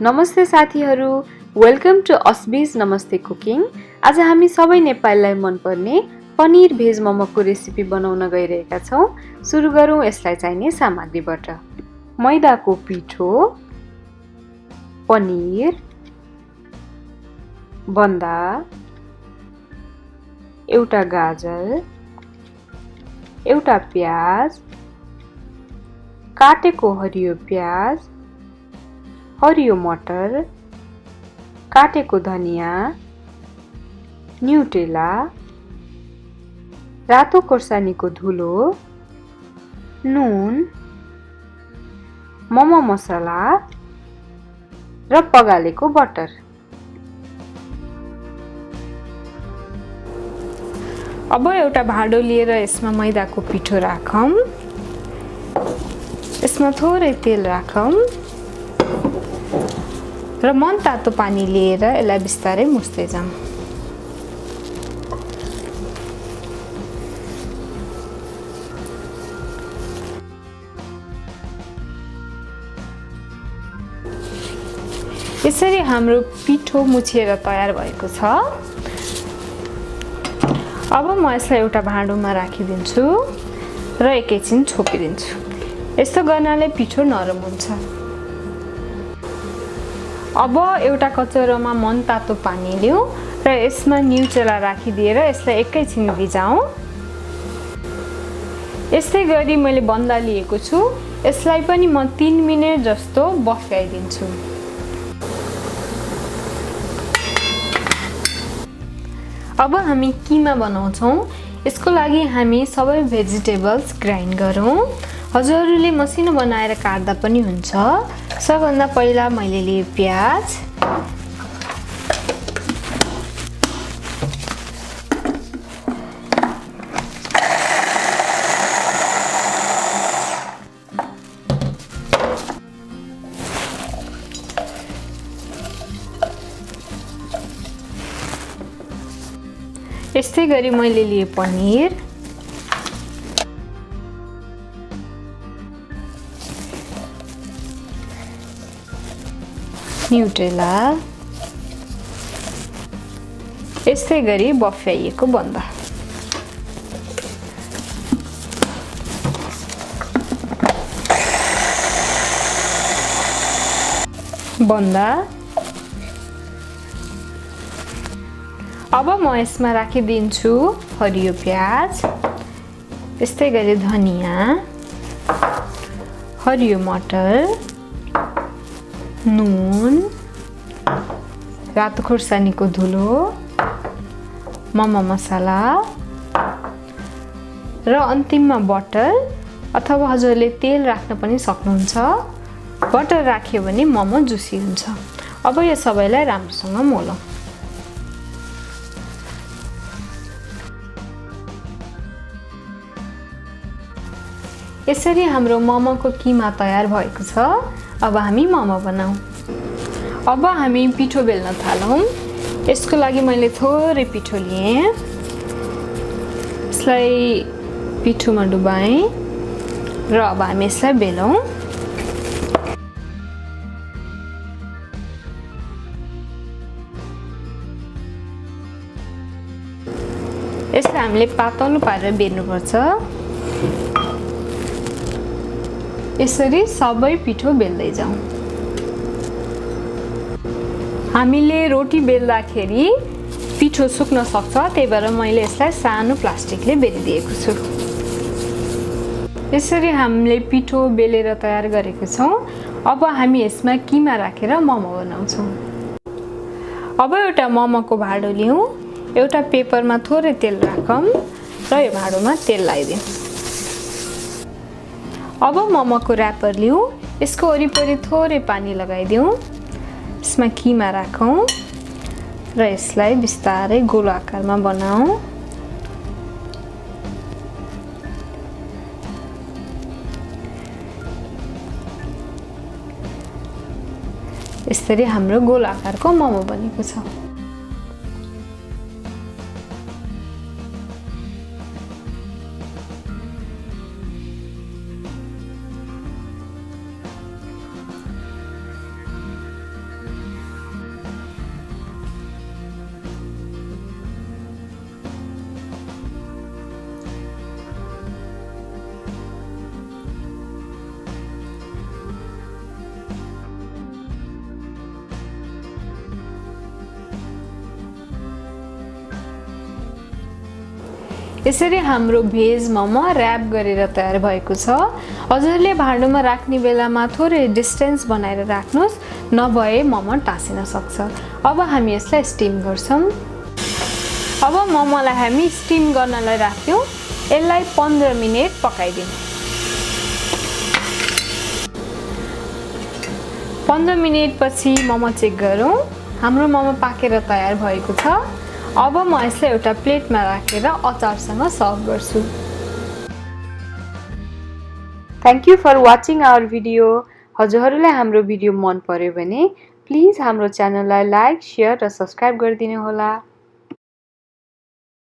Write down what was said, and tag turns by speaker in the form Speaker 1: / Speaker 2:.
Speaker 1: नमस्ते साथीहरू, welcome to अस्बीज नमस्ते कुकिङ। आज हामी सबै नेपालीलाई मनपर्ने पनिर भेज मोमोको रेसिपी बनाउन गइरहेका छौँ। सुरु गरौँ यसलाई चाहिने सामग्रीबाट। मैदाको पिठो, पनिर, बन्दा, एउटा गाजर, एउटा प्याज, काटेको हरियो प्याज, हरियो मटर, काटेको धनिया, न्युटेला, रातो खोर्सानीको धुलो, नुन, मोमो मसला र पगालेको बटर। अब एउटा भाँडो लिएर यसमा मैदाको पिठो राखौँ। यसमा थोरै तेल राखौँ र मन तातो पानी लिएर यसलाई बिस्तारै मुस्दै जाऊँ। यसरी हाम्रो पिठो मुछिएर तयार भएको छ। अब म यसलाई एउटा भाँडोमा राखिदिन्छु र एकैछिन छोपिदिन्छु। यस्तो गर्नाले पिठो नरम हुन्छ। अब एउटा कचौरामा मन तातो पानी लिऊ र यसमा न्युटेला राखिदिएर यसलाई एकैछिन भिजाऊ। यस्तै गरी मैले बन्दा लिएको छु। यसलाई पनि म 3 मिनेट जस्तो बफ्याइदिन्छु। अब हामी किमा बनाउँछौँ। यसको लागि हामी सबै भेजिटेबल्स ग्राइन्ड गरौँ। हजुरहरूले मसिनो बनाएर काट्दा पनि हुन्छ। सबभन्दा पहिला मैले लिए प्याज, यस्तै गरी मैले लिए पनिर, न्युटेला, यस्तै गरी बफ्याइएको बन्दा। अब म यसमा राखिदिन्छु हरियो प्याज, यस्तै गरी धनिया, हरियो मटर, नुन, रातो खोर्सानीको धुलो, मोमो मसला र अन्तिममा बटर अथवा हजुरले तेल राख्न पनि सक्नुहुन्छ। बटर राख्यो भने मोमो जुसी हुन्छ। अब यो सबैलाई राम्रोसँग मोलौँ। यसरी हाम्रो मोमोको किमा तयार भएको छ। अब हामी मोमो बनाऊ। अब हामी पिठो बेल्न थालौँ। यसको लागि मैले थोरै पिठो लिएँ। यसलाई पिठोमा डुबाएँ र अब हामी यसलाई बेलौँ। यसलाई हामीले पातलो पारेर बेल्नुपर्छ। यसरी सबै पिठो बेल्दै जाउँ। हामीले रोटी बेल्दाखेरि पिठो सुक्न सक्छ, त्यही भएर मैले यसलाई सानो प्लास्टिकले बेलिदिएको छु। यसरी हामीले पिठो बेलेर तयार गरेको छौँ। अब हामी यसमा किमा राखेर मोमो बनाउँछौँ। अब एउटा मोमोको भाँडो लिऊँ। एउटा पेपरमा थोरै तेल राखौँ र यो भाँडोमा तेल लगाइदिउँ। अब मोमोको र्यापर लिऊँ। यसको वरिपरि थोरै पानी लगाइदिउँ। यसमा किमा राखौँ र यसलाई बिस्तारै गोलो आकारमा बनाऊ। यसरी हाम्रो गोलो आकारको मोमो बनेको छ। यसरी हाम्रो भेज मोमो र्याप गरेर तयार भएको छ। हजुरले भाँडोमा राख्ने बेलामा थोरै डिस्टेन्स बनाएर राख्नुस्, नभए मोमो टाँसिन सक्छ। अब हामी यसलाई स्टिम गर्छौं। अब मोमोलाई हामी स्टिम गर्नलाई राख्यौं। यसलाई 15 मिनेट पकाइदिउँ। 15 मिनेट पछि मोमो चेक गरौँ। हाम्रो मोमो पाकेर तयार भएको छ। अब म यसलाई एउटा प्लेटमा राखेर अचारसँग सर्भ गर्छु। Thank you for watching our video. हजुरहरूलाई हाम्रो भिडियो मन पर्यो भने प्लिज हाम्रो च्यानललाई लाइक, शेयर र सब्स्क्राइब गरिदिनु होला।